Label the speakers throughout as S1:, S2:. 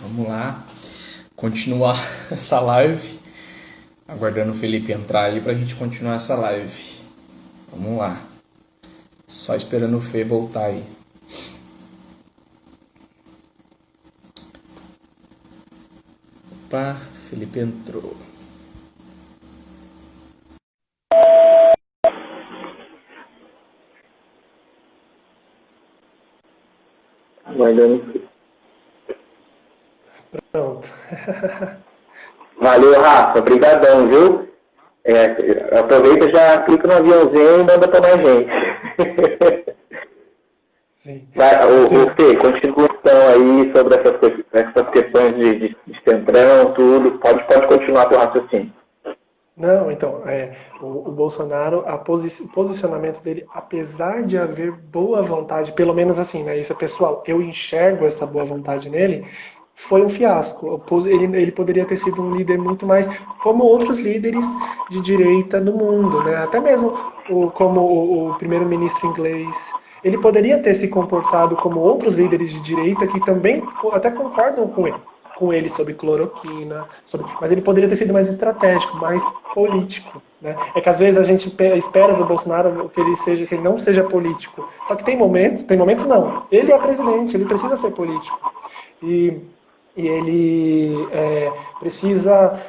S1: Vamos lá, continuar essa live. Aguardando o Felipe entrar aí pra gente continuar essa live. Vamos lá. Só esperando o Fê voltar aí. Opa, Felipe entrou.
S2: Aguardando.
S3: Pronto.
S2: Valeu, Rafa. Obrigadão, viu? Aproveita, já clica no aviãozinho e manda pra mais gente.
S3: Sim.
S2: O Fê, continua então aí sobre essas questões de centrão, tudo. Pode continuar teu raciocínio.
S3: Não, então, o Bolsonaro, o posicionamento dele, apesar de haver boa vontade, pelo menos assim, né, isso é pessoal, eu enxergo essa boa vontade nele, foi um fiasco. Ele poderia ter sido um líder muito mais como outros líderes de direita no mundo, né? Até mesmo como o primeiro-ministro inglês. Ele poderia ter se comportado como outros líderes de direita que também até concordam com ele sobre cloroquina, mas ele poderia ter sido mais estratégico, mais político. Né? É que às vezes a gente espera do Bolsonaro que ele não seja político. Só que tem momentos não. Ele é presidente, ele precisa ser político. E ele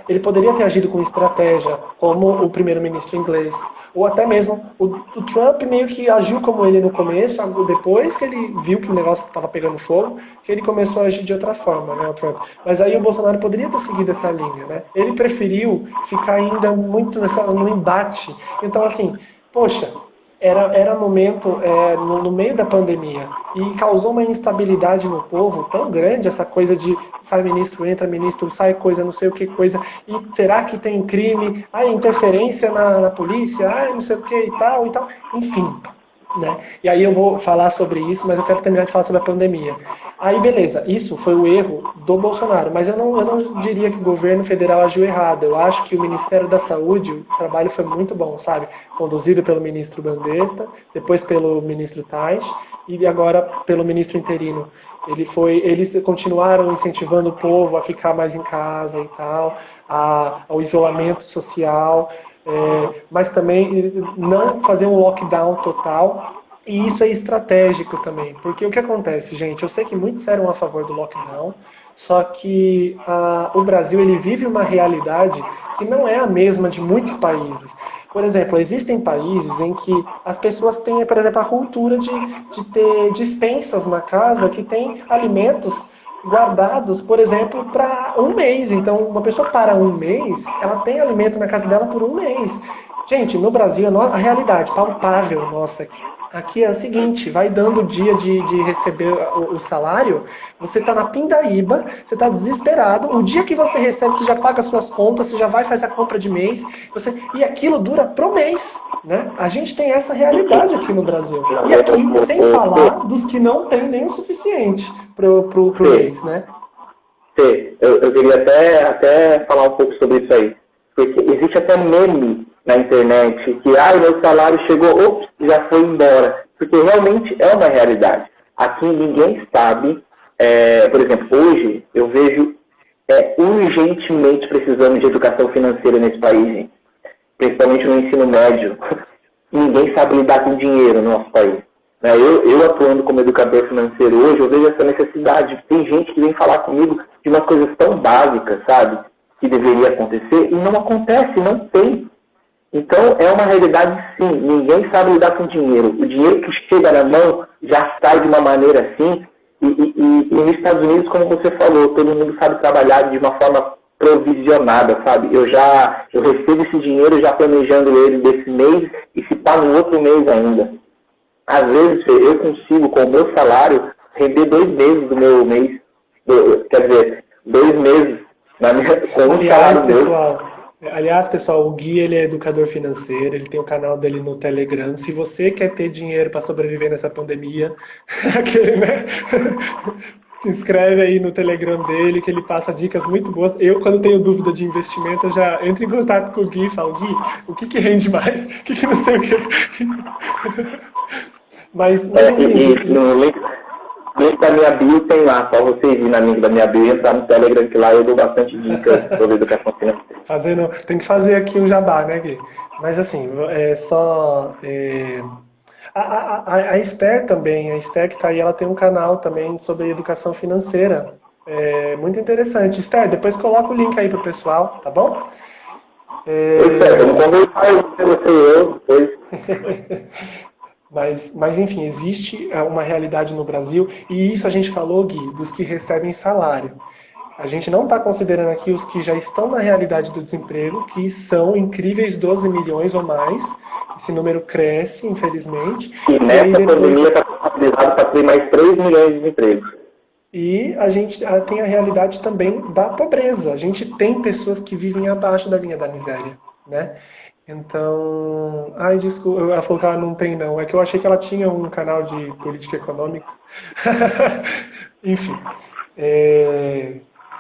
S3: ele poderia ter agido com estratégia, como o primeiro-ministro inglês, ou até mesmo o Trump meio que agiu como ele no começo, depois que ele viu que o negócio estava pegando fogo, que ele começou a agir de outra forma, né, o Trump. Mas aí o Bolsonaro poderia ter seguido essa linha, né? Ele preferiu ficar ainda muito no embate. Então, assim, poxa, era momento no meio da pandemia e causou uma instabilidade no povo tão grande, essa coisa de sai ministro, entra ministro, sai coisa, não sei o que coisa, e será que tem crime, interferência na polícia, não sei o que e tal, enfim. Né? E aí eu vou falar sobre isso, mas eu quero terminar de falar sobre a pandemia. Aí beleza, isso foi o erro do Bolsonaro, mas eu não diria que o governo federal agiu errado. Eu acho que o Ministério da Saúde, o trabalho foi muito bom, sabe? Conduzido pelo ministro Gandetta, depois pelo ministro Tais e agora pelo ministro interino. Eles continuaram incentivando o povo a ficar mais em casa e tal, ao isolamento social, mas também não fazer um lockdown total. E isso é estratégico também, porque o que acontece, gente? Eu sei que muitos eram a favor do lockdown, só que o Brasil ele vive uma realidade que não é a mesma de muitos países. Por exemplo, existem países em que as pessoas têm, por exemplo, a cultura de ter dispensas na casa que tem alimentos guardados, por exemplo, para um mês. Então, uma pessoa para um mês, ela tem alimento na casa dela por um mês. Gente, no Brasil, a realidade palpável nossa aqui é o seguinte, vai dando o dia de receber o salário, você está na pindaíba, você está desesperado, o dia que você recebe, você já paga as suas contas, você já vai fazer a compra de mês, e aquilo dura pro mês. Né? A gente tem essa realidade aqui no Brasil. E aqui, sem falar dos que não tem nem o suficiente pro mês, né?
S2: Fê, eu queria até falar um pouco sobre isso aí. Porque existe até meme na internet que, meu salário chegou, já foi embora. Porque realmente é uma realidade. Aqui ninguém sabe, por exemplo, hoje eu vejo urgentemente precisando de educação financeira nesse país, gente. Principalmente no ensino médio. Ninguém sabe lidar com dinheiro no nosso país. Eu atuando como educador financeiro hoje, eu vejo essa necessidade. Tem gente que vem falar comigo de umas coisas tão básicas, sabe? Que deveria acontecer e não acontece, não tem. Então, é uma realidade sim. Ninguém sabe lidar com dinheiro. O dinheiro que chega na mão já sai de uma maneira assim. E nos Estados Unidos, como você falou, todo mundo sabe trabalhar de uma forma provisionada, sabe? Eu recebo esse dinheiro já planejando ele desse mês e se tá no outro mês ainda. Às vezes, eu consigo, com o meu salário, render 2 meses do meu mês. Quer dizer, 2 meses com um salário meu.
S3: Aliás, pessoal, o Gui ele é educador financeiro, ele tem o canal dele no Telegram. Se você quer ter dinheiro para sobreviver nessa pandemia, né? Se inscreve aí no Telegram dele, que ele passa dicas muito boas. Eu, quando tenho dúvida de investimento, eu já entro em contato com o Gui e falo, Gui, o que rende mais? O que não sei o que. Mas
S2: no link, link da minha bio tem lá, só você ir na link da minha bio e entrar no Telegram, que lá eu dou bastante dicas sobre educação financeira.
S3: Tem que fazer aqui um jabá, né, Gui? Mas assim, a Esther também, a Esther que está aí, ela tem um canal também sobre educação financeira. É muito interessante. Esther, depois coloca o link aí pro pessoal, tá bom?
S2: Vamos conversar você e eu depois.
S3: Mas enfim, existe uma realidade no Brasil, e isso a gente falou, Gui, dos que recebem salário. A gente não está considerando aqui os que já estão na realidade do desemprego, que são incríveis 12 milhões ou mais. Esse número cresce, infelizmente.
S2: E nessa pandemia está contabilizado para ter mais 3 milhões de empregos.
S3: E a gente tem a realidade também da pobreza. A gente tem pessoas que vivem abaixo da linha da miséria, né? Então... Ai, desculpa, ela falou que ela não tem, não. É que eu achei que ela tinha um canal de política econômica. Enfim.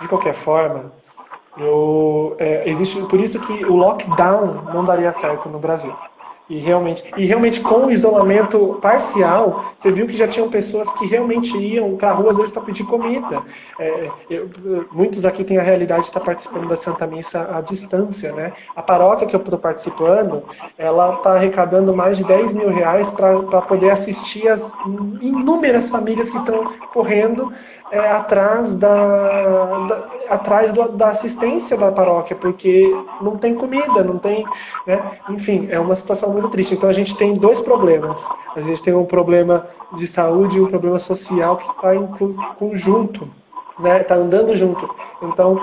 S3: De qualquer forma, existe por isso que o lockdown não daria certo no Brasil. E realmente com o isolamento parcial, você viu que já tinham pessoas que realmente iam para a rua às vezes para pedir comida. Muitos aqui têm a realidade de estar participando da Santa Missa à distância, né? A paróquia que eu estou participando, ela está arrecadando mais de 10 mil reais para poder assistir as inúmeras famílias que estão correndo atrás da assistência da paróquia, porque não tem comida, não tem, né? Enfim, é uma situação muito triste. Então a gente tem dois problemas. A gente tem um problema de saúde e um problema social que está em conjunto, né? Está andando junto. Então,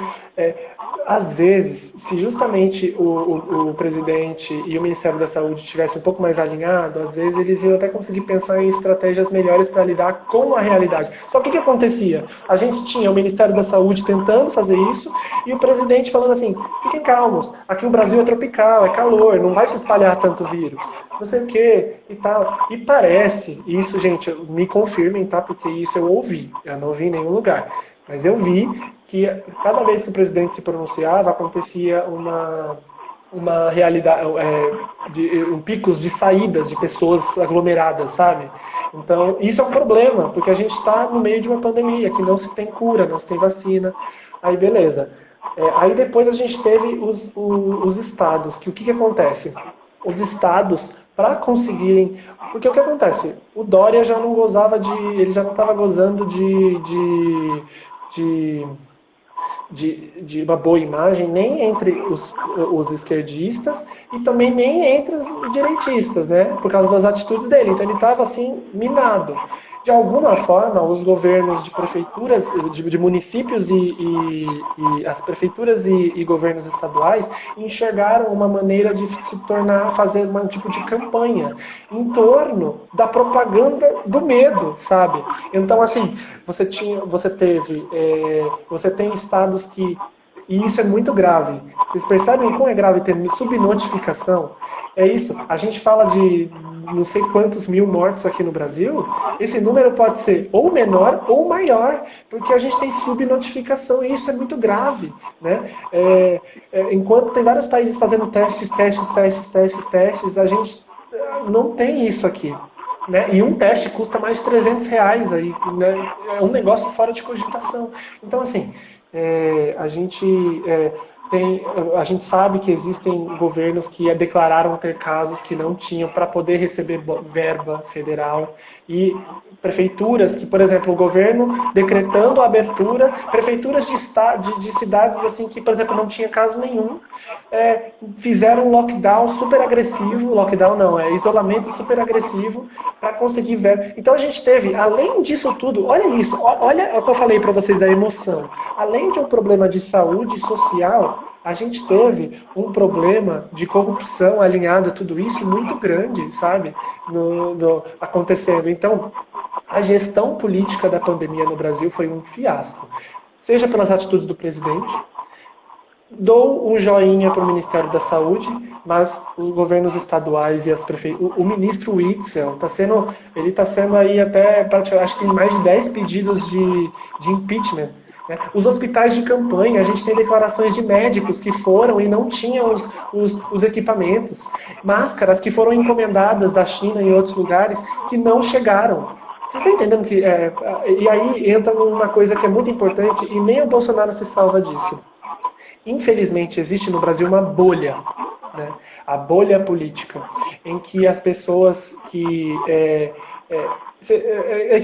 S3: às vezes, se justamente o presidente e o Ministério da Saúde tivessem um pouco mais alinhado, às vezes eles iam até conseguir pensar em estratégias melhores para lidar com a realidade. Só que o que acontecia? A gente tinha o Ministério da Saúde tentando fazer isso e o presidente falando assim, fiquem calmos, aqui o Brasil é tropical, é calor, não vai se espalhar tanto vírus, não sei o que e tal. E parece, isso gente, me confirmem, tá? Porque isso eu ouvi, eu não vi em nenhum lugar, mas eu vi que cada vez que o presidente se pronunciava, acontecia uma realidade, picos de saídas de pessoas aglomeradas, sabe? Então, isso é um problema, porque a gente está no meio de uma pandemia, que não se tem cura, não se tem vacina. Aí, beleza. Aí depois a gente teve os estados, que o que acontece? Os estados, para conseguirem... Porque o que acontece? O Dória já não gozava ele já não estava gozando de uma boa imagem, nem entre os esquerdistas e também nem entre os direitistas, né? Por causa das atitudes dele. Então ele estava assim, minado. De alguma forma, os governos de prefeituras, de municípios e as prefeituras e governos estaduais enxergaram uma maneira de se fazer um tipo de campanha em torno da propaganda do medo, sabe? Então, assim, você tem estados que, e isso é muito grave. Vocês percebem como é grave ter subnotificação? É isso. A gente fala de não sei quantos mil mortos aqui no Brasil. Esse número pode ser ou menor ou maior, porque a gente tem subnotificação e isso é muito grave, né? Enquanto tem vários países fazendo testes, a gente não tem isso aqui. Né? E um teste custa mais de 300 reais. Aí, né? É um negócio fora de cogitação. Então, assim, a gente sabe que existem governos que declararam ter casos que não tinham para poder receber verba federal e prefeituras que, por exemplo, o governo decretando a abertura, prefeituras de cidades assim que, por exemplo, não tinha caso nenhum, fizeram um lockdown super agressivo, isolamento super agressivo para conseguir verba. Então a gente teve, além disso tudo, olha isso, olha o que eu falei para vocês da emoção, além de um problema de saúde social, a gente teve um problema de corrupção alinhado a tudo isso muito grande, sabe, acontecendo. Então, a gestão política da pandemia no Brasil foi um fiasco. Seja pelas atitudes do presidente, dou um joinha para o Ministério da Saúde, mas os governos estaduais e as prefeituras... O ministro Witzel está sendo aí até, acho que tem mais de 10 pedidos de impeachment. Os hospitais de campanha, a gente tem declarações de médicos que foram e não tinham os equipamentos. Máscaras que foram encomendadas da China e outros lugares que não chegaram. Vocês estão entendendo que... e aí entra uma coisa que é muito importante e nem o Bolsonaro se salva disso. Infelizmente, existe no Brasil uma bolha, né? A bolha política, em que as pessoas que...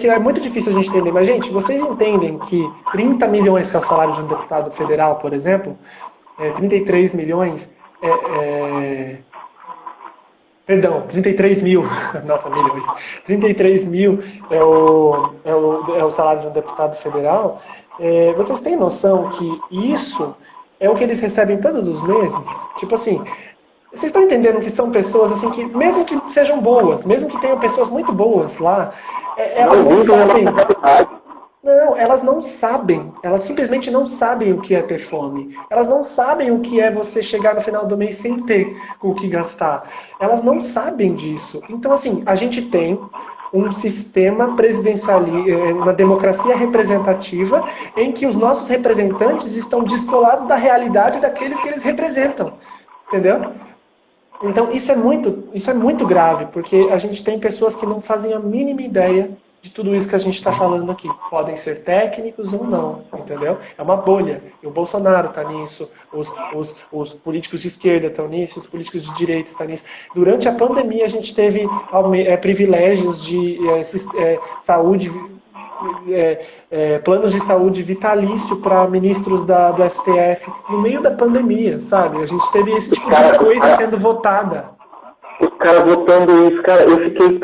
S3: que é muito difícil a gente entender, mas, gente, vocês entendem que 30 milhões, que é o salário de um deputado federal, por exemplo, 33 milhões... Perdão, 33 mil, nossa, milhões. 33 mil é o salário de um deputado federal. Vocês têm noção que isso é o que eles recebem todos os meses? Tipo assim, vocês estão entendendo que são pessoas assim que, mesmo que sejam boas, mesmo que tenham pessoas muito boas lá, elas não sabem. Não, elas não sabem. Elas simplesmente não sabem o que é ter fome. Elas não sabem o que é você chegar no final do mês sem ter com o que gastar. Elas não sabem disso. Então, assim, a gente tem um sistema presidencialista, uma democracia representativa, em que os nossos representantes estão descolados da realidade daqueles que eles representam. Entendeu? Então, isso é muito grave, porque a gente tem pessoas que não fazem a mínima ideia de tudo isso que a gente está falando aqui. Podem ser técnicos ou não, entendeu? É uma bolha. E o Bolsonaro está nisso, os políticos de esquerda estão nisso, os políticos de direita estão nisso. Durante a pandemia a gente teve privilégios de saúde, planos de saúde vitalício para ministros do STF no meio da pandemia, sabe? A gente teve esse tipo de coisa sendo votada.
S2: Os caras votando isso, cara, eu fiquei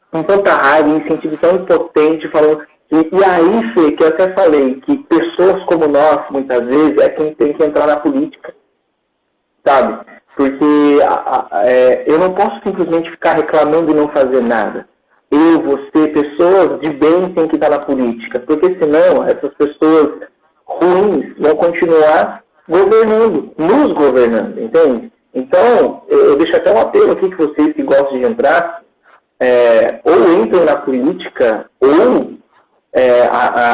S2: com tanta raiva, me sentindo tão impotente, falando. E aí, Fê, que eu até falei, que pessoas como nós, muitas vezes, é quem tem que entrar na política, sabe? Porque eu não posso simplesmente ficar reclamando e não fazer nada. Eu, você, pessoas de bem têm que estar na política, porque senão essas pessoas ruins vão continuar governando, nos governando, entende? Então, eu deixo até um apelo aqui que vocês que gostam de entrar, ou entrem na política, ou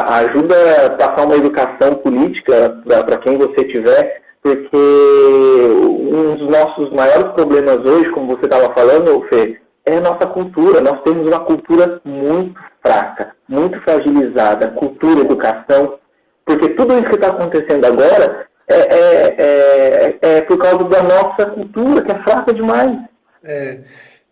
S2: ajuda a passar uma educação política para quem você tiver, porque um dos nossos maiores problemas hoje, como você estava falando, Fê, é a nossa cultura. Nós temos uma cultura muito fraca, muito fragilizada, cultura, educação, porque tudo isso que está acontecendo agora é por causa da nossa cultura, que é fraca demais.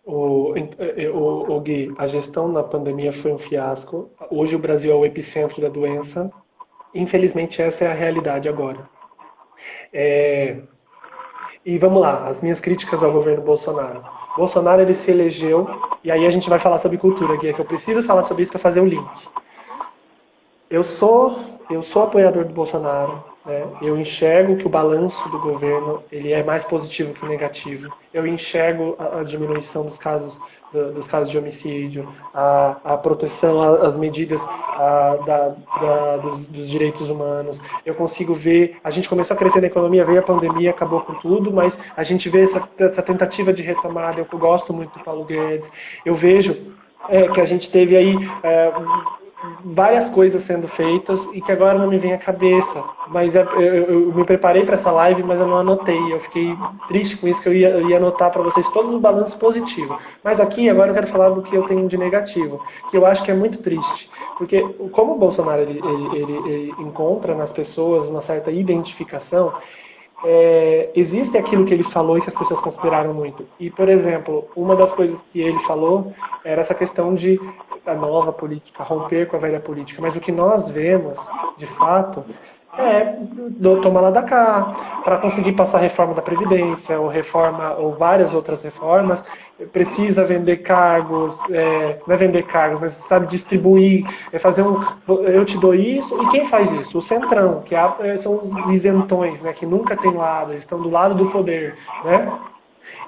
S3: O Gui, a gestão na pandemia foi um fiasco. Hoje o Brasil é o epicentro da doença. Infelizmente, essa é a realidade agora. E vamos lá, as minhas críticas ao governo Bolsonaro. Bolsonaro, ele se elegeu, e aí a gente vai falar sobre cultura, Gui, é que eu preciso falar sobre isso para fazer o link. Eu sou apoiador do Bolsonaro. Eu enxergo que o balanço do governo ele é mais positivo que negativo. Eu enxergo a diminuição dos casos de homicídio, a proteção, as medidas dos direitos humanos. Eu consigo ver, a gente começou a crescer na economia, veio a pandemia, acabou com tudo, mas a gente vê essa tentativa de retomada. Eu gosto muito do Paulo Guedes. Eu vejo que a gente teve aí várias coisas sendo feitas e que agora não me vem à cabeça. Mas eu me preparei para essa live, mas eu não anotei. Eu fiquei triste com isso, que eu ia anotar para vocês todos os balanços positivos. Mas aqui, agora eu quero falar do que eu tenho de negativo, que eu acho que é muito triste. Porque como o Bolsonaro ele encontra nas pessoas uma certa identificação, existe aquilo que ele falou e que as pessoas consideraram muito. E, por exemplo, uma das coisas que ele falou era essa questão de a nova política, romper com a velha política. Mas o que nós vemos, de fato, toma lá da cá, para conseguir passar a reforma da Previdência, ou várias outras reformas, precisa vender cargos, não é vender cargos, mas sabe, distribuir, fazer eu te dou isso, e quem faz isso? O Centrão, que são os isentões, né, que nunca tem lado, eles estão do lado do poder, né?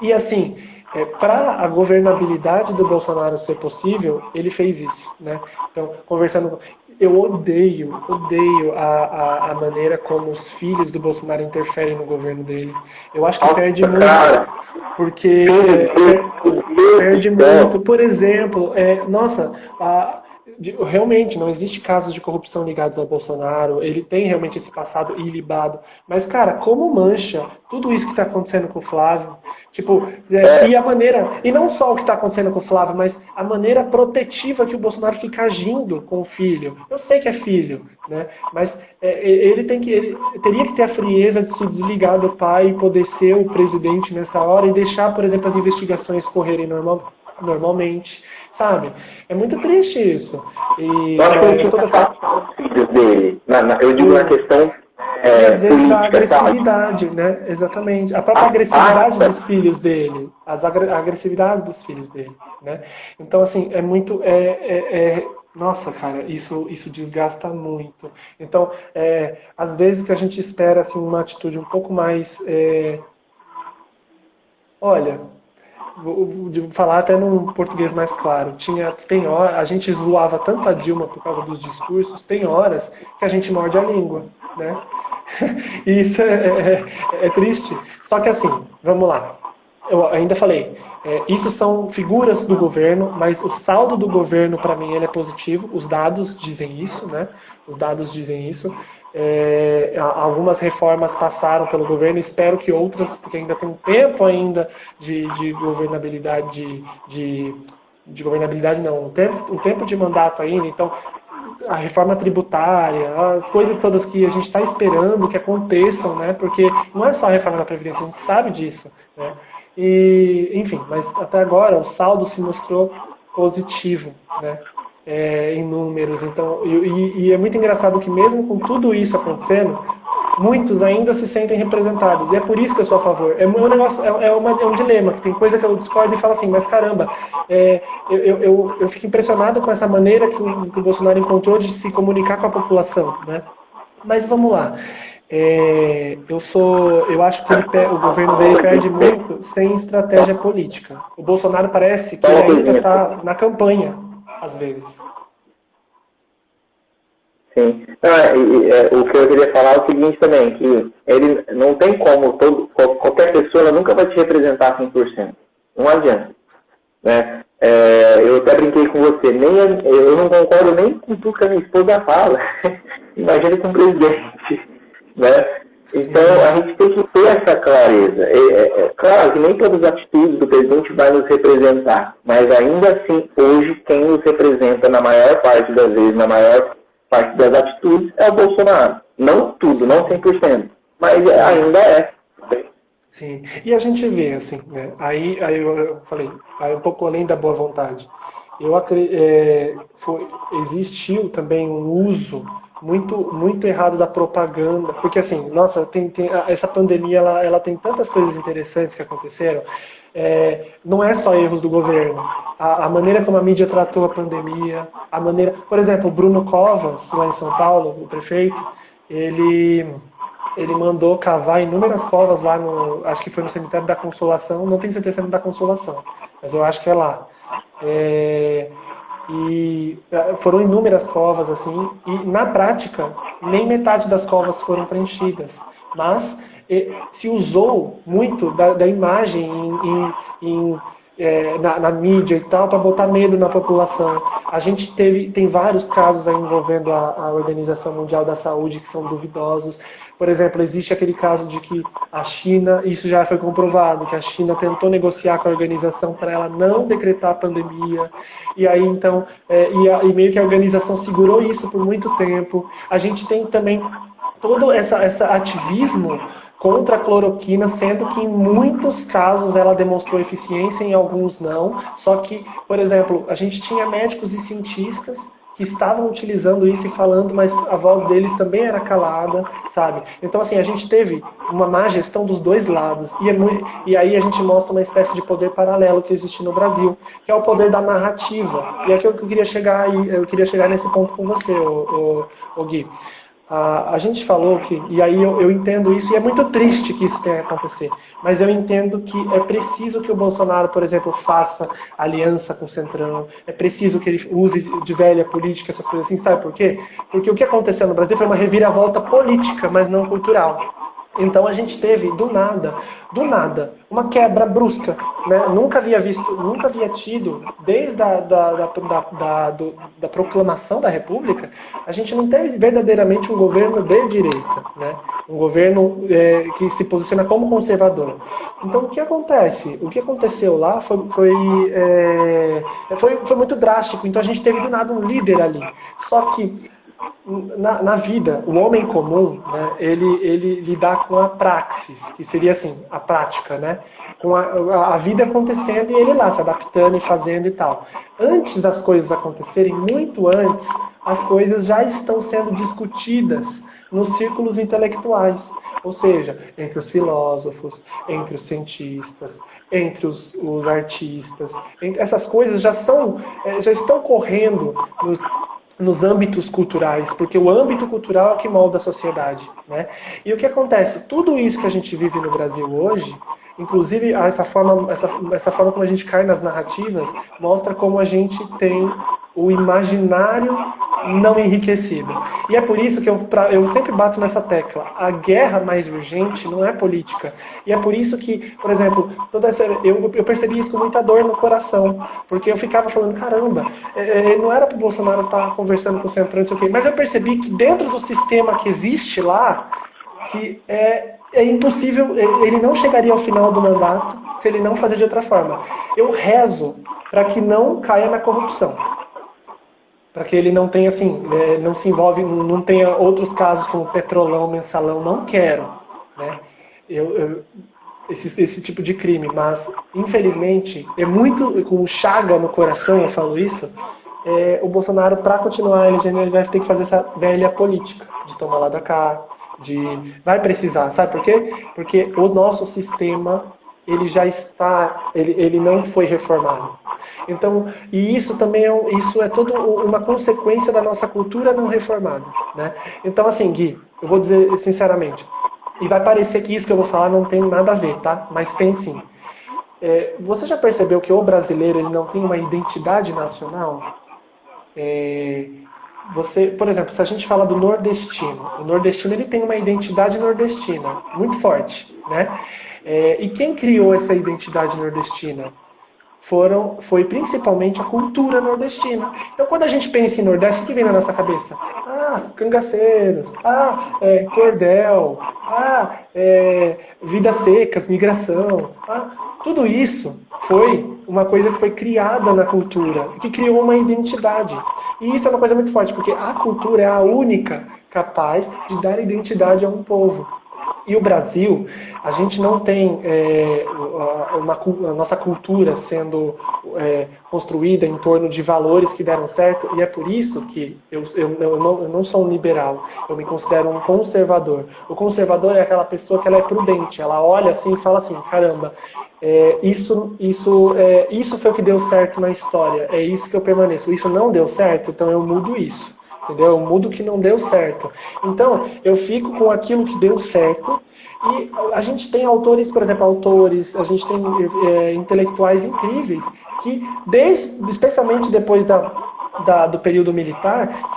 S3: E assim, para a governabilidade do Bolsonaro ser possível, ele fez isso, né? Então, conversando, eu odeio a maneira como os filhos do Bolsonaro interferem no governo dele. Eu acho que perde muito, porque perde muito. Por exemplo, realmente não existe casos de corrupção ligados ao Bolsonaro, ele tem realmente esse passado ilibado, mas, cara, como mancha tudo isso que está acontecendo com o Flávio, tipo, e a maneira, e não só o que está acontecendo com o Flávio, mas a maneira protetiva que o Bolsonaro fica agindo com o filho. Eu sei que é filho, né? Mas ele teria que ter a frieza de se desligar do pai e poder ser o presidente nessa hora e deixar, por exemplo, as investigações correrem normalmente, sabe? É muito triste isso. E,
S2: eu acho que ele tinha que afastar os filhos dele. Eu digo na questão
S3: às vezes
S2: política,
S3: da agressividade, né? Exatamente. A própria agressividade dos filhos dele. A agressividade dos filhos dele, né? Então, assim, é muito... Nossa, cara, isso desgasta muito. Então, às vezes que a gente espera assim, uma atitude um pouco mais... Olha, vou falar até num português mais claro. Tem hora, a gente zoava tanto a Dilma por causa dos discursos, tem horas que a gente morde a língua, né? E isso é triste. Só que assim, vamos lá. Eu ainda falei, isso são figuras do governo, mas o saldo do governo, para mim, ele é positivo. Os dados dizem isso, né? Os dados dizem isso. Algumas reformas passaram pelo governo, espero que outras, porque ainda tem um tempo ainda de governabilidade, de governabilidade não, um tempo de mandato ainda, então a reforma tributária, as coisas todas que a gente está esperando que aconteçam, né? Porque não é só a reforma da Previdência, a gente sabe disso, né? E, enfim, mas até agora o saldo se mostrou positivo, né? Em números. Então, e é muito engraçado que mesmo com tudo isso acontecendo, muitos ainda se sentem representados. E é por isso que eu sou a favor. É um negócio, é um dilema. Tem coisa que eu discordo e falo assim, mas caramba, eu fico impressionado com essa maneira que o Bolsonaro encontrou de se comunicar com a população, né? Mas vamos lá. Eu acho que o governo dele perde muito sem estratégia política. O Bolsonaro parece que ainda está na campanha, às vezes.
S2: Sim. O que eu queria falar é o seguinte também, que ele não tem como, qualquer pessoa ela nunca vai te representar 100%. Não adianta. Né? Eu até brinquei com você, eu não concordo nem com tudo que a minha esposa fala. Imagina com o presidente. Né? Então a gente tem que ter essa clareza. Claro que nem todas as atitudes do presidente vai nos representar, mas ainda assim, hoje, quem nos representa na maior parte das vezes, na maior parte das atitudes, é o Bolsonaro. Não tudo, não 100%, mas ainda é.
S3: Sim, e a gente vê, assim, né? Aí eu falei, um pouco além da boa vontade. Existiu também um uso muito errado da propaganda, porque assim, nossa, essa pandemia ela tem tantas coisas interessantes que aconteceram. Não é só erros do governo, a maneira como a mídia tratou a pandemia, por exemplo, o Bruno Covas, lá em São Paulo, o prefeito, ele mandou cavar inúmeras covas lá acho que foi no cemitério da Consolação, não tenho certeza se é da Consolação, mas eu acho que é lá. E foram inúmeras covas, assim, e na prática, nem metade das covas foram preenchidas. Mas se usou muito da imagem na mídia e tal, para botar medo na população. A gente tem vários casos aí envolvendo a Organização Mundial da Saúde que são duvidosos. Por exemplo, existe aquele caso de que a China, isso já foi comprovado, que a China tentou negociar com a organização para ela não decretar a pandemia, e aí então, e meio que a organização segurou isso por muito tempo. A gente tem também todo esse ativismo contra a cloroquina, sendo que em muitos casos ela demonstrou eficiência, em alguns não. Só que, por exemplo, a gente tinha médicos e cientistas que estavam utilizando isso e falando, mas a voz deles também era calada, sabe? Então, assim, a gente teve uma má gestão dos dois lados. E aí a gente mostra uma espécie de poder paralelo que existe no Brasil, que é o poder da narrativa. E aqui eu queria chegar nesse ponto com você, Gui. A gente falou que, e aí eu entendo isso, e é muito triste que isso tenha acontecido, mas eu entendo que é preciso que o Bolsonaro, por exemplo, faça aliança com o Centrão, é preciso que ele use de velha política, essas coisas assim, sabe por quê? Porque o que aconteceu no Brasil foi uma reviravolta política, mas não cultural. Então a gente teve, do nada, uma quebra brusca, né? Nunca havia tido, desde da proclamação da República, a gente não teve verdadeiramente um governo de direita, né? Um governo que se posiciona como conservador. Então o que acontece? O que aconteceu lá foi muito drástico. Então a gente teve do nada um líder ali. Só que na vida, o homem comum, né, ele lidar com a praxis, que seria assim, a prática, né? Com a vida acontecendo e ele lá se adaptando e fazendo e tal. Antes das coisas acontecerem, muito antes, as coisas já estão sendo discutidas nos círculos intelectuais. Ou seja, entre os filósofos, entre os cientistas, entre os artistas. Essas coisas já estão correndo nos âmbitos culturais, porque o âmbito cultural é o que molda a sociedade, né? E o que acontece? Tudo isso que a gente vive no Brasil hoje, inclusive essa forma como a gente cai nas narrativas, mostra como a gente tem o imaginário não enriquecido. E é por isso que eu sempre bato nessa tecla. A guerra mais urgente não é política. E é por isso que, por exemplo, eu percebi isso com muita dor no coração. Porque eu ficava falando, caramba, não era para o Bolsonaro estar conversando com o Centrão, não sei o quê. Mas eu percebi que dentro do sistema que existe lá, que é impossível, ele não chegaria ao final do mandato se ele não fazer de outra forma. Eu rezo para que não caia na corrupção. Para que ele não tenha, assim, não se envolve, não tenha outros casos como Petrolão, Mensalão, não quero, né? Esse tipo de crime, mas, infelizmente, é muito, com chaga no coração, eu falo isso, o Bolsonaro, para continuar elegendo, ele vai ter que fazer essa velha política, de tomar lá da cá, vai precisar, sabe por quê? Porque o nosso sistema, ele já está, ele não foi reformado. Então, e isso também isso é toda uma consequência da nossa cultura não reformada, né? Então, assim, Gui, eu vou dizer sinceramente, e vai parecer que isso que eu vou falar não tem nada a ver, tá? Mas tem sim. Você já percebeu que o brasileiro ele não tem uma identidade nacional? Por exemplo, se a gente fala do nordestino, o nordestino ele tem uma identidade nordestina muito forte, né? E quem criou essa identidade nordestina? Foi principalmente a cultura nordestina. Então, quando a gente pensa em Nordeste, o que vem na nossa cabeça? Cangaceiros, cordel, vidas secas, migração. Tudo isso foi uma coisa que foi criada na cultura, que criou uma identidade. E isso é uma coisa muito forte, porque a cultura é a única capaz de dar identidade a um povo. E o Brasil, a gente não tem a nossa cultura sendo construída em torno de valores que deram certo, e é por isso que eu não sou um liberal, eu me considero um conservador. O conservador é aquela pessoa que ela é prudente, ela olha assim e fala assim, caramba, isso foi o que deu certo na história, é isso que eu permaneço. Isso não deu certo, então eu mudo isso. Entendeu? Eu mudo o que não deu certo. Então, eu fico com aquilo que deu certo. E a gente tem autores, por exemplo, a gente tem intelectuais incríveis que, especialmente depois do período militar,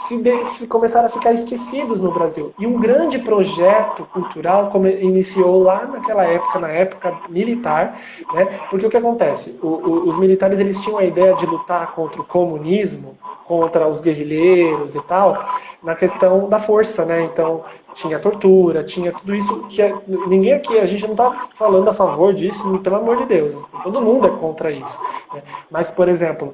S3: começaram a ficar esquecidos no Brasil. E um grande projeto cultural iniciou lá naquela época, na época militar, né? Porque o que acontece? Os militares eles tinham a ideia de lutar contra o comunismo, contra os guerrilheiros e tal, na questão da força, né? Então, tinha tortura, tinha tudo isso que ninguém aqui, a gente não está falando a favor disso, pelo amor de Deus, todo mundo é contra isso, né? Mas, por exemplo,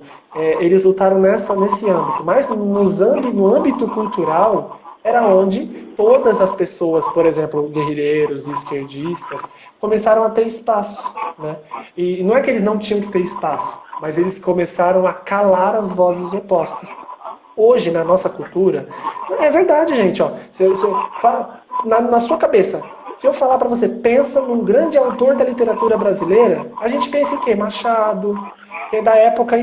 S3: eles lutaram nesse âmbito, mas no âmbito cultural era onde todas as pessoas, por exemplo, guerrilheiros e esquerdistas, começaram a ter espaço, né? E não é que eles não tinham que ter espaço, mas eles começaram a calar as vozes opostas. Hoje, na nossa cultura, é verdade, gente, ó. Na sua cabeça, se eu falar para você, pensa num grande autor da literatura brasileira, a gente pensa em quê? Machado, que é da época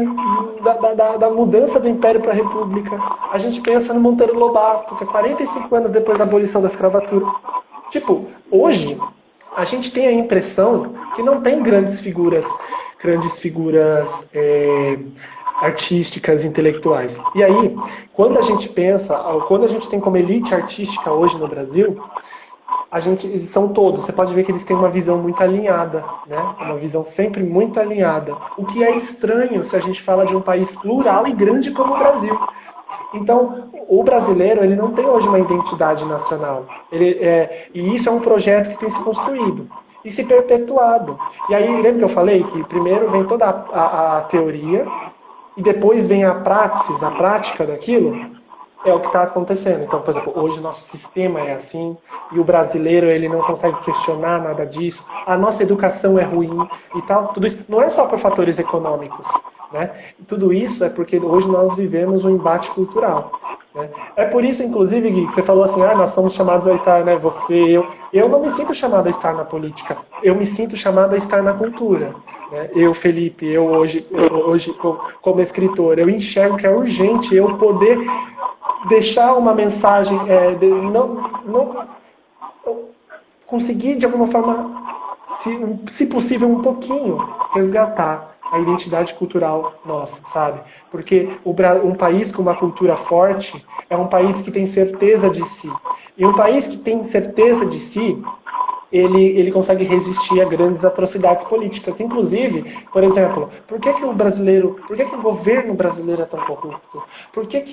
S3: da mudança do Império para a República. A gente pensa no Monteiro Lobato, que é 45 anos depois da abolição da escravatura. Tipo, hoje, a gente tem a impressão que não tem grandes figuras artísticas, intelectuais. E aí, quando a gente tem como elite artística hoje no Brasil, são todos, você pode ver que eles têm uma visão muito alinhada, né? Uma visão sempre muito alinhada. O que é estranho se a gente fala de um país plural e grande como o Brasil. Então, o brasileiro, ele não tem hoje uma identidade nacional. E isso é um projeto que tem se construído e se perpetuado. E aí, lembra que eu falei que primeiro vem toda a teoria e depois vem a praxis, a prática daquilo? É o que está acontecendo. Então, por exemplo, hoje o nosso sistema é assim e o brasileiro ele não consegue questionar nada disso. A nossa educação é ruim e tal. Tudo isso não é só por fatores econômicos, né? Tudo isso é porque hoje nós vivemos um embate cultural, né? É por isso, inclusive, Gui, que você falou assim, nós somos chamados a estar, né? Você, eu. Eu não me sinto chamado a estar na política. Eu me sinto chamado a estar na cultura. Eu, Felipe, eu hoje como escritor, eu enxergo que é urgente eu poder deixar uma mensagem, conseguir de alguma forma, se possível, um pouquinho resgatar a identidade cultural nossa, sabe? Porque um país com uma cultura forte é um país que tem certeza de si. E um país que tem certeza de si, ele consegue resistir a grandes atrocidades políticas. Inclusive, por exemplo, por que o governo brasileiro é tão corrupto? Por que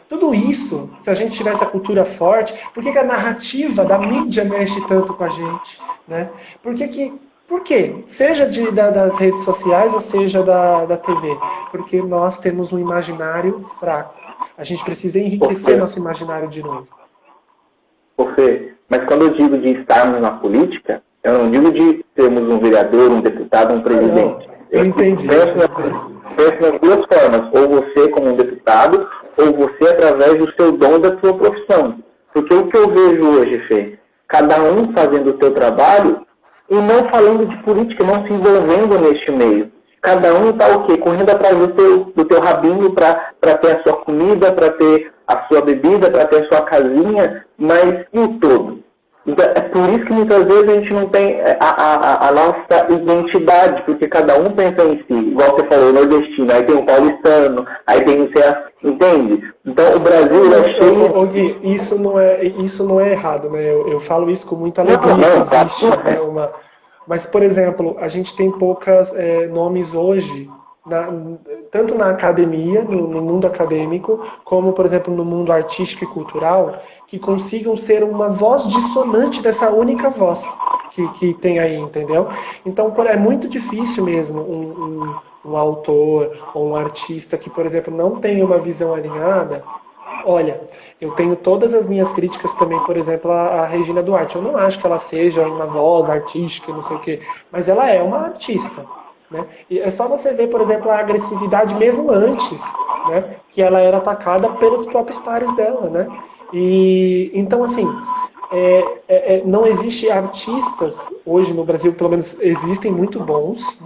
S3: tudo isso, se a gente tivesse a cultura forte, por que a narrativa da mídia mexe tanto com a gente? Né? Por quê? Seja das redes sociais ou seja da TV. Porque nós temos um imaginário fraco. A gente precisa enriquecer nosso imaginário de novo.
S2: Mas quando eu digo de estarmos na política, eu não digo de termos um vereador, um deputado, um presidente.
S3: Eu entendi.
S2: Penso nas duas formas. Ou você como um deputado, ou você através do seu dom da sua profissão. Porque o que eu vejo hoje, Fê, cada um fazendo o seu trabalho e não falando de política, não se envolvendo neste meio. Cada um está o quê? Correndo atrás do teu rabinho para ter a sua comida, para ter a sua bebida, para ter a sua casinha, mas e o todo? Então, é por isso que muitas vezes a gente não tem a nossa identidade, porque cada um pensa em si, igual você falou, nordestino, aí tem o paulistano, aí tem o entende? Então o Brasil é cheio...
S3: Gui, isso não é errado, né? Eu falo isso com muita alegria. Não, existe, né, Mas, por exemplo, a gente tem poucos nomes hoje, tanto na academia, no mundo acadêmico, como, por exemplo, no mundo artístico e cultural, que consigam ser uma voz dissonante dessa única voz que tem aí, entendeu? Então, é muito difícil mesmo um autor ou um artista que, por exemplo, não tem uma visão alinhada. Olha, eu tenho todas as minhas críticas também, por exemplo, a Regina Duarte. Eu não acho que ela seja uma voz artística, não sei o quê, mas ela é uma artista. Né? E é só você ver, por exemplo, a agressividade mesmo antes, né? Que ela era atacada pelos próprios pares dela. Né? E, então, assim, não existe artistas hoje no Brasil, pelo menos existem muito bons,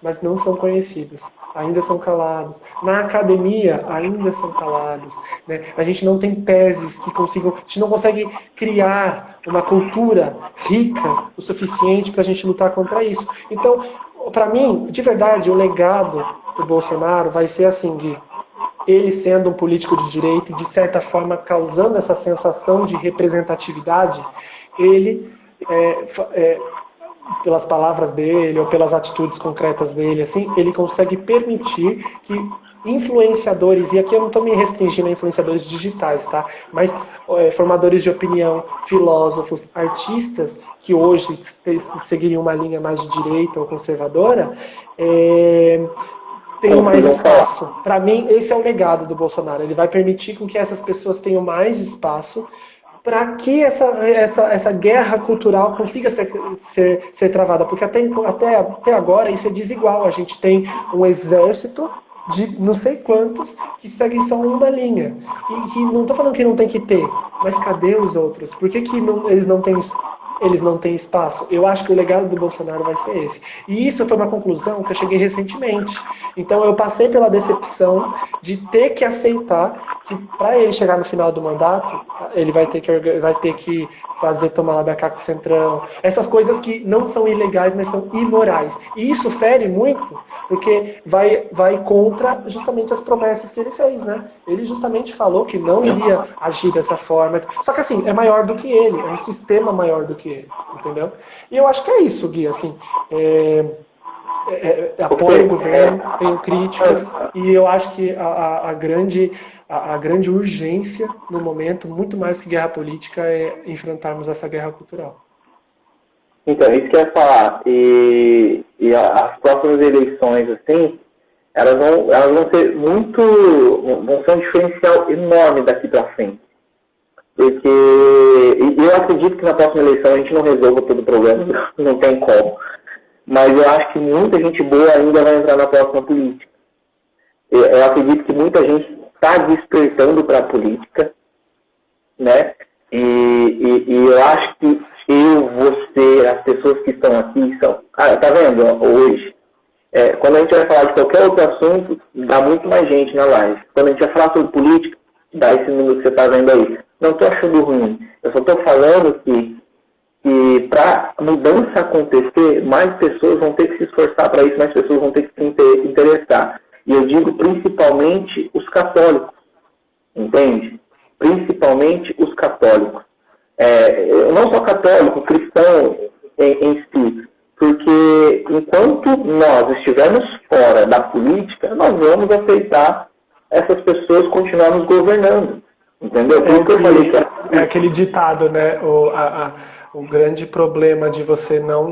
S3: mas não são conhecidos, ainda são calados. Na academia, ainda são calados. Né? A gente não tem teses que consigam... A gente não consegue criar uma cultura rica o suficiente para a gente lutar contra isso. Então, para mim, de verdade, o legado do Bolsonaro vai ser assim, de ele sendo um político de direita e, de certa forma, causando essa sensação de representatividade, ele... pelas palavras dele ou pelas atitudes concretas dele, assim, ele consegue permitir que influenciadores, e aqui eu não estou me restringindo a influenciadores digitais, tá? Mas formadores de opinião, filósofos, artistas que hoje seguiriam uma linha mais de direita ou conservadora, tenham mais espaço. Para mim, esse é o legado do Bolsonaro. Ele vai permitir com que essas pessoas tenham mais espaço para que essa guerra cultural consiga ser travada. Porque até agora isso é desigual. A gente tem um exército de não sei quantos que seguem só uma linha. E que não estou falando que não tem que ter, mas cadê os outros? Por que eles não têm espaço? Eu acho que o legado do Bolsonaro vai ser esse. E isso foi uma conclusão que eu cheguei recentemente. Então eu passei pela decepção de ter que aceitar que para ele chegar no final do mandato, ele vai ter que fazer tomar lá da cá com o Centrão. Essas coisas que não são ilegais, mas são imorais. E isso fere muito, porque vai contra justamente as promessas que ele fez, né? Ele justamente falou que não iria agir dessa forma. Só que assim, é maior do que ele, é um sistema maior do que ele, entendeu? E eu acho que é isso, Gui, assim... apoio o governo, tenho críticas, e eu acho que a grande urgência no momento, muito mais que guerra política, é enfrentarmos essa guerra cultural.
S2: Então, isso que eu ia falar. E as próximas eleições, assim, elas vão ser vão ser um diferencial enorme daqui para frente. Porque eu acredito que na próxima eleição a gente não resolva todo o problema, não tem como. Mas eu acho que muita gente boa ainda vai entrar na próxima política. Eu acredito que muita gente está despertando para a política, né? E eu acho que você, as pessoas que estão aqui são... tá vendo? Hoje, quando a gente vai falar de qualquer outro assunto, dá muito mais gente na live. Quando a gente vai falar sobre política, dá esse número que você está vendo aí. Não estou achando ruim. Eu só estou falando que para a mudança acontecer, mais pessoas vão ter que se esforçar para isso, mais pessoas vão ter que se interessar. E eu digo principalmente os católicos, entende? Principalmente os católicos. Não só católico, cristão em si, porque enquanto nós estivermos fora da política, nós vamos aceitar essas pessoas continuar nos governando, entendeu? Por isso que eu falei que
S3: é aquele ditado, né? O grande problema de você não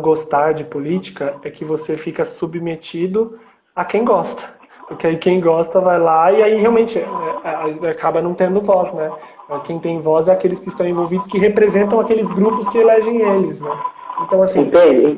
S3: gostar de política é que você fica submetido a quem gosta. Porque aí quem gosta vai lá e aí realmente acaba não tendo voz, né? Quem tem voz é aqueles que estão envolvidos, que representam aqueles grupos que elegem eles, né? Então, assim...
S2: Entende?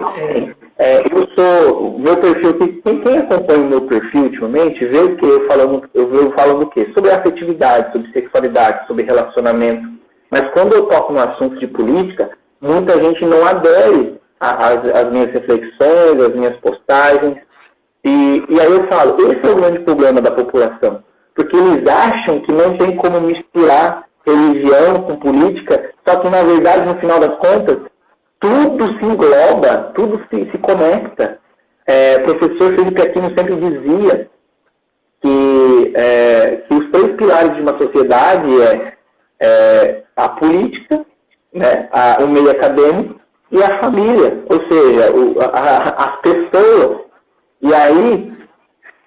S2: Meu perfil, quem acompanha o meu perfil ultimamente, vê o que eu falando o quê? Sobre afetividade, sobre sexualidade, sobre relacionamento. Mas quando eu toco no assunto de política, muita gente não adere às minhas reflexões, às minhas postagens. E aí eu falo, esse é o grande problema da população. Porque eles acham que não tem como misturar religião com política, só que na verdade, no final das contas, tudo se engloba, tudo se conecta. O professor Felipe Aquino sempre dizia que os 3 pilares de uma sociedade a política, né, o meio acadêmico e a família, ou seja, as pessoas. E aí,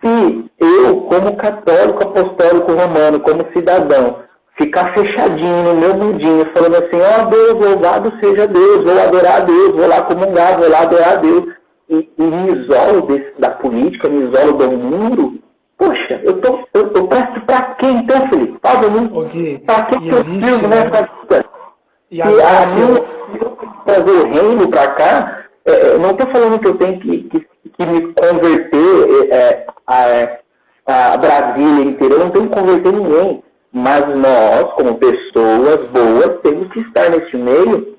S2: se eu, como católico apostólico romano, como cidadão, ficar fechadinho no meu mundinho, falando assim, Deus, louvado seja Deus, vou adorar a Deus, vou lá comungar, vou lá adorar a Deus, e me isolo da política, me isolo do mundo, poxa, eu presto pra quem então, Felipe? Fala pra mim. Pra que eu preciso nessa vida? E a minha trazer o reino pra cá, não estou falando que eu tenho que me converter a Brasília inteira, eu não tenho que converter ninguém. Mas nós, como pessoas boas, temos que estar nesse meio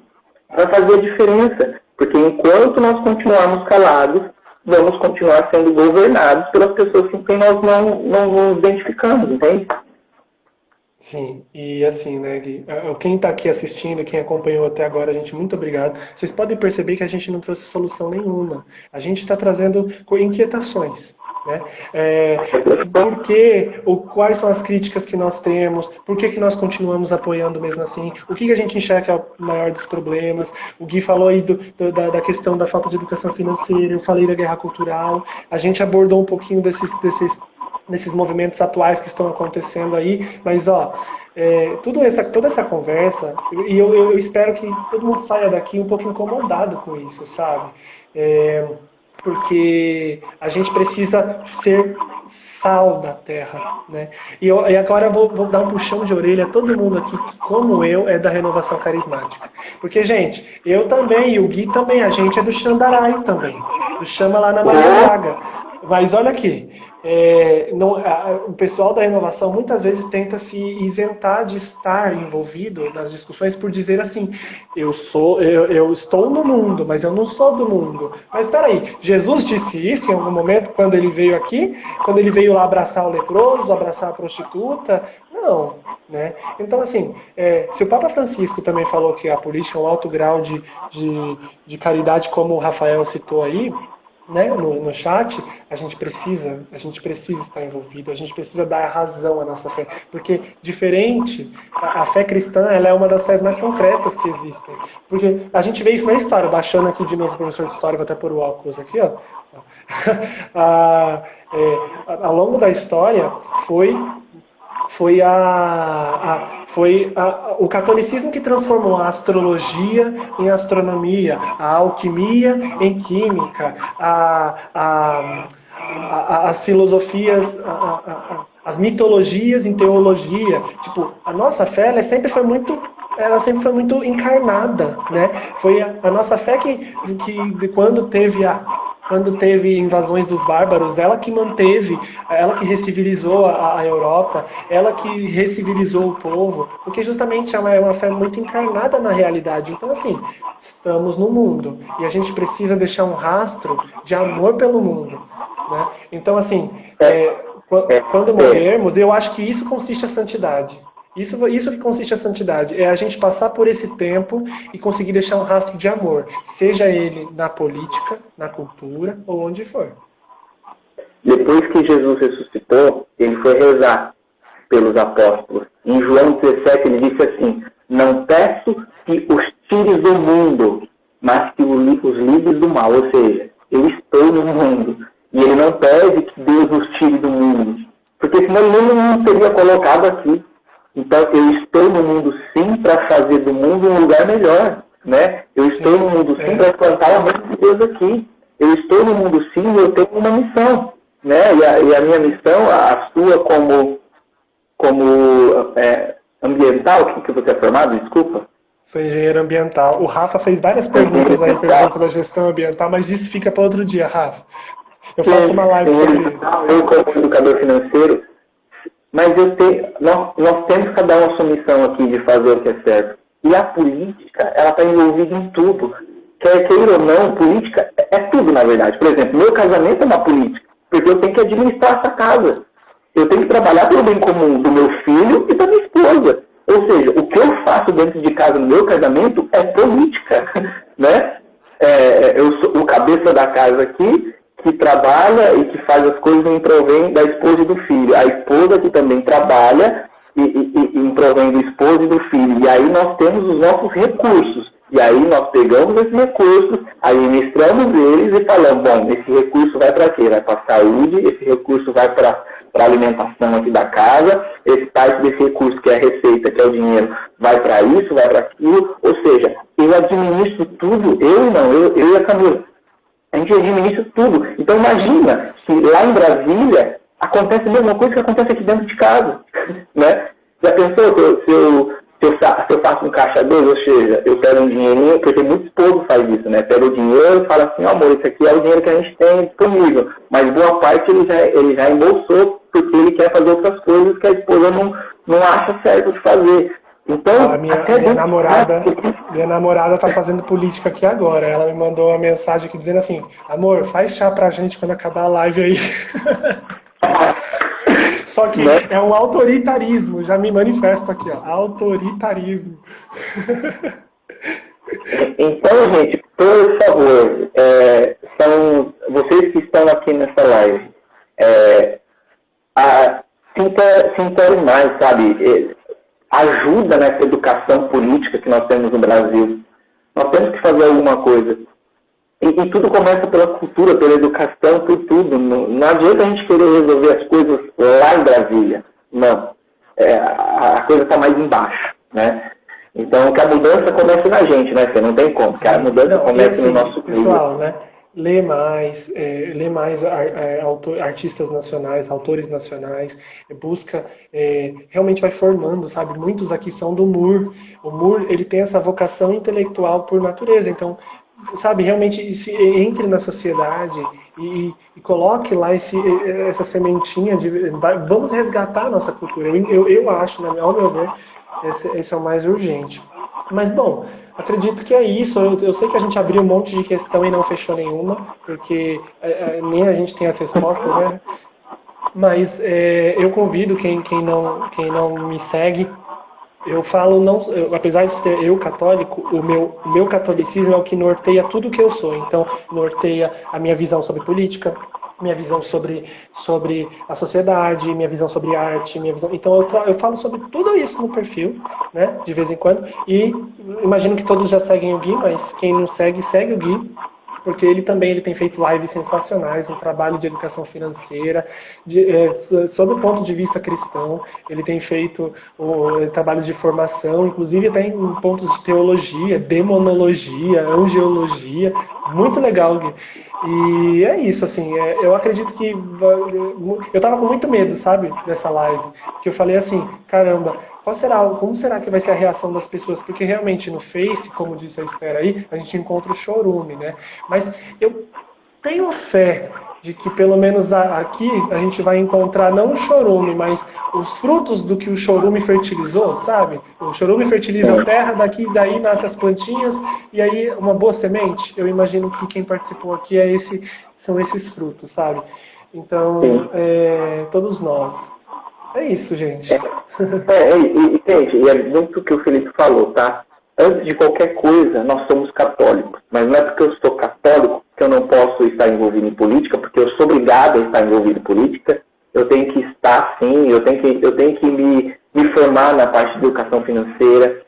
S2: para fazer a diferença. Porque enquanto nós continuarmos calados, vamos continuar sendo governados pelas pessoas com quem nós não nos identificamos, entende?
S3: Sim, e assim, né, Gui, quem está aqui assistindo, quem acompanhou até agora, gente, muito obrigado. Vocês podem perceber que a gente não trouxe solução nenhuma. A gente está trazendo inquietações, né? Quais são as críticas que nós temos, por que nós continuamos apoiando mesmo assim, o que a gente enxerga que é o maior dos problemas. O Gui falou aí da questão da falta de educação financeira, eu falei da guerra cultural, a gente abordou um pouquinho desses movimentos atuais que estão acontecendo aí, mas toda essa conversa, e eu espero que todo mundo saia daqui um pouco incomodado com isso, sabe? Porque a gente precisa ser sal da terra, né? E agora eu vou dar um puxão de orelha a todo mundo aqui que, como eu, é da renovação carismática. Porque, gente, eu também, e o Gui também, a gente é do Xandarai também, do Chama lá na Maria Braga. Mas olha aqui, o pessoal da renovação muitas vezes tenta se isentar de estar envolvido nas discussões por dizer assim, eu estou no mundo, mas eu não sou do mundo. Mas espera aí, Jesus disse isso em algum momento quando ele veio aqui? Quando ele veio lá abraçar o leproso, abraçar a prostituta? Não. Né? Então, assim, se o Papa Francisco também falou que a política é um alto grau de caridade, como o Rafael citou aí, né, no chat, a gente precisa estar envolvido, a gente precisa dar razão à nossa fé, porque diferente, a fé cristã, ela é uma das fés mais concretas que existem, porque a gente vê isso na história, baixando aqui de novo o professor de história, vou até pôr o óculos aqui, ó. Ao longo da história foi o catolicismo que transformou a astrologia em astronomia, a alquimia em química, as filosofias, as mitologias em teologia. Tipo, a nossa fé ela sempre foi muito encarnada, né? Foi a nossa fé que quando teve invasões dos bárbaros, ela que manteve, ela que recivilizou a Europa, ela que recivilizou o povo, porque justamente ela é uma fé muito encarnada na realidade. Então, assim, estamos no mundo e a gente precisa deixar um rastro de amor pelo mundo, né? Então, assim, quando morrermos, eu acho que isso consiste a santidade. Isso que consiste a santidade, é a gente passar por esse tempo e conseguir deixar um rastro de amor, seja ele na política, na cultura ou onde for.
S2: Depois que Jesus ressuscitou, ele foi rezar pelos apóstolos. Em João 17 ele disse assim, não peço que os tires do mundo, mas que os livres do mal. Ou seja, eu estou no mundo. E ele não pede que Deus os tire do mundo. Porque senão ele não teria colocado aqui. Então, eu estou no mundo sim para fazer do mundo um lugar melhor, né? Eu estou no mundo sim para plantar o amor de Deus aqui. Eu estou no mundo sim e eu tenho uma missão, né? E a minha missão, a sua como ambiental, o que você é formado? Desculpa.
S3: Sou engenheiro ambiental. O Rafa fez várias perguntas aí, perguntas da gestão ambiental, mas isso fica para outro dia, Rafa. Eu faço uma live sobre isso.
S2: Eu, como educador financeiro, mas nós temos cada um a sua missão aqui de fazer o que é certo. E a política, ela está envolvida em tudo. Quer queira ou não, política é tudo, na verdade. Por exemplo, meu casamento é uma política, porque eu tenho que administrar essa casa. Eu tenho que trabalhar pelo bem comum do meu filho e da minha esposa. Ou seja, o que eu faço dentro de casa no meu casamento é política. Né? Eu sou o cabeça da casa aqui, que trabalha e que faz as coisas em provém da esposa e do filho. A esposa que também trabalha e em provém do esposo e do filho. E aí nós temos os nossos recursos. E aí nós pegamos esses recursos, administramos eles e falamos, bom, esse recurso vai para quê? Vai para a saúde, esse recurso vai para a alimentação aqui da casa, esse parte desse recurso que é a receita, que é o dinheiro, vai para isso, vai para aquilo. Ou seja, eu administro tudo, eu e a Camila. A gente administra tudo. Então imagina que lá em Brasília acontece a mesma coisa que acontece aqui dentro de casa. Né? Já pensou se eu faço um caixa 2, ou seja, eu pego um dinheirinho, porque muito esposo faz isso, né? Pega o dinheiro e fala assim, amor, isso aqui é o dinheiro que a gente tem disponível. Mas boa parte ele já embolsou porque ele quer fazer outras coisas que a esposa não acha certo de fazer. Então,
S3: minha namorada tá fazendo política aqui agora. Ela me mandou uma mensagem aqui dizendo assim, amor, faz chá pra gente quando acabar a live aí. Só que é um autoritarismo, já me manifesto aqui, ó. Autoritarismo.
S2: Então, gente, por favor, vocês que estão aqui nessa live, se interem mais, sabe? Ajuda nessa educação política que nós temos no Brasil. Nós temos que fazer alguma coisa. E tudo começa pela cultura, pela educação, por tudo. Não adianta a gente querer resolver as coisas lá em Brasília. Não. A coisa está mais embaixo. Né? Então, que a mudança comece na gente, né? Você não tem como. Que a mudança comece no nosso
S3: pessoal, né? Lê mais artistas nacionais, autores nacionais, busca, realmente vai formando, sabe? Muitos aqui são do MUR. O MUR, ele tem essa vocação intelectual por natureza, então, sabe, realmente se entre na sociedade e coloque lá essa sementinha vamos resgatar a nossa cultura. Eu acho, ao meu ver, esse é o mais urgente. Mas, bom, acredito que é isso. Eu sei que a gente abriu um monte de questão e não fechou nenhuma, porque nem a gente tem as respostas, né? Mas eu convido quem não me segue. Eu falo, apesar de ser eu católico, o meu catolicismo é o que norteia tudo que eu sou. Então, norteia a minha visão sobre política, minha visão sobre a sociedade, minha visão sobre arte, minha visão... Então, eu falo sobre tudo isso no perfil, né, de vez em quando. E imagino que todos já seguem o Gui, mas quem não segue, segue o Gui. Porque ele tem feito lives sensacionais, um trabalho de educação financeira, sob o ponto de vista cristão. Ele tem feito trabalhos de formação, inclusive até em pontos de teologia, demonologia, angiologia. Muito legal, Gui. E é isso, assim, eu acredito que... Eu tava com muito medo, sabe, dessa live. Porque eu falei assim, caramba, como será que vai ser a reação das pessoas? Porque realmente no Face, como disse a Esther aí, a gente encontra o chorume, né? Mas eu tenho fé de que pelo menos aqui a gente vai encontrar não o chorume, mas os frutos do que o chorume fertilizou, sabe? O chorume fertiliza a terra, daí nascem as plantinhas, e aí uma boa semente. Eu imagino que quem participou aqui são esses frutos, sabe? Então, todos nós. É isso, gente.
S2: Gente, e é muito o que o Felipe falou, tá? Antes de qualquer coisa, nós somos católicos. Mas não é porque eu sou católico que eu não posso estar envolvido em política, porque eu sou obrigado a estar envolvido em política. Eu tenho que estar, sim, eu tenho que me formar na parte de educação financeira.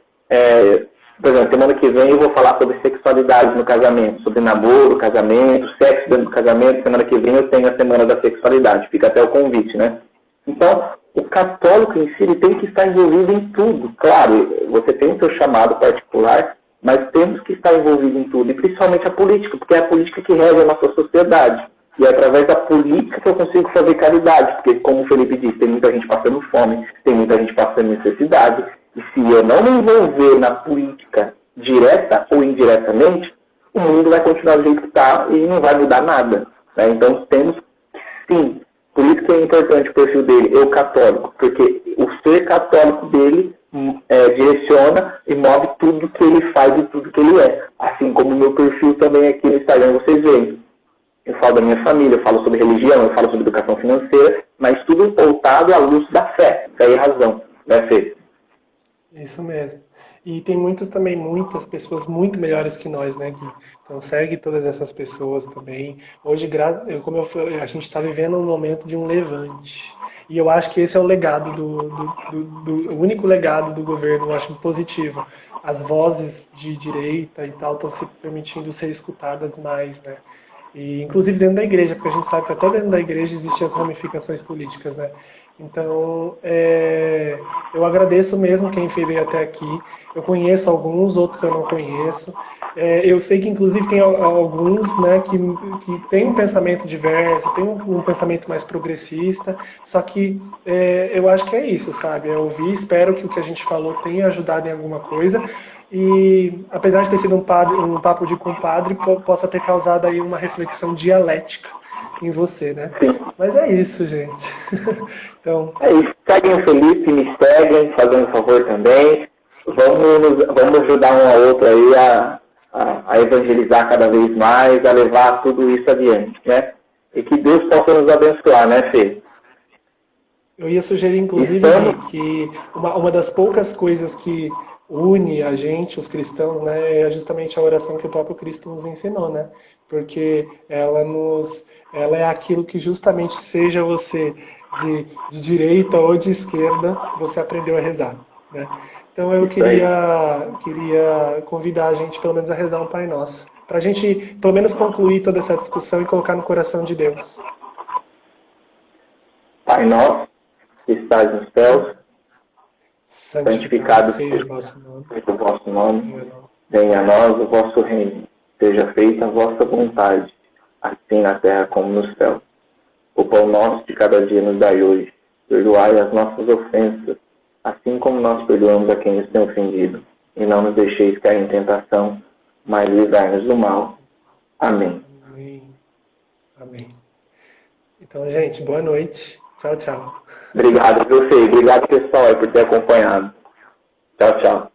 S2: Por exemplo, semana que vem eu vou falar sobre sexualidade no casamento, sobre namoro, casamento, sexo dentro do casamento. Semana que vem eu tenho a semana da sexualidade. Fica até o convite, né? Então, o católico em si ele tem que estar envolvido em tudo. Claro, você tem o seu chamado particular, mas temos que estar envolvido em tudo, e principalmente a política, porque é a política que rege a nossa sociedade. E é através da política que eu consigo fazer caridade, porque, como o Felipe disse, tem muita gente passando fome, tem muita gente passando necessidade, e se eu não me envolver na política direta ou indiretamente, o mundo vai continuar do jeito que está e não vai mudar nada. Né? Então, temos que, sim, por isso que é importante o perfil dele, eu católico, porque o ser católico dele direciona e move tudo que ele faz e tudo que ele é. Assim como o meu perfil também aqui no Instagram, vocês veem. Eu falo da minha família, eu falo sobre religião, eu falo sobre educação financeira, mas tudo voltado à luz da fé e razão, né, Fê?
S3: Isso mesmo. E tem muitas pessoas muito melhores que nós, né, Gui? Então segue todas essas pessoas também. Hoje, como eu falei, a gente está vivendo um momento de um levante. E eu acho que esse é o legado o único legado do governo, eu acho positivo. As vozes de direita e tal estão se permitindo ser escutadas mais, né? E, inclusive dentro da igreja, porque a gente sabe que até dentro da igreja existem as ramificações políticas, né? Então, eu agradeço mesmo quem veio até aqui. Eu conheço alguns, outros eu não conheço. Eu sei que, inclusive, tem alguns, né, que têm um pensamento diverso, tem um pensamento mais progressista, só que eu acho que é isso, sabe? Eu ouvi, espero que o que a gente falou tenha ajudado em alguma coisa. E, apesar de ter sido um papo de compadre, possa ter causado aí uma reflexão dialética em você, né?
S2: Sim.
S3: Mas é isso, gente. Então...
S2: É isso. Seguem o Felipe, me seguem, fazendo um favor também. Vamos ajudar um ao outro aí a evangelizar cada vez mais, a levar tudo isso adiante, né? E que Deus possa nos abençoar, né, Fê?
S3: Eu ia sugerir, inclusive, que uma das poucas coisas que une a gente, os cristãos, né, é justamente a oração que o próprio Cristo nos ensinou, né? Porque ela é aquilo que justamente seja você de direita ou de esquerda, você aprendeu a rezar, né? Então eu queria convidar a gente pelo menos a rezar um Pai Nosso, para a gente pelo menos concluir toda essa discussão e colocar no coração de Deus.
S2: Pai nosso, que estás nos céus, santificado
S3: seja o vosso
S2: nome, venha a nós o vosso reino, seja feita a vossa vontade, assim na terra como no céu. O pão nosso de cada dia nos dai hoje, perdoai as nossas ofensas, assim como nós perdoamos a quem nos tem ofendido, e não nos deixeis cair em tentação, mas livrai-nos do mal. Amém.
S3: Amém. Amém. Então, gente, boa noite. Tchau, tchau.
S2: Obrigado, viu, Fê? Obrigado, pessoal, aí, por ter acompanhado. Tchau, tchau.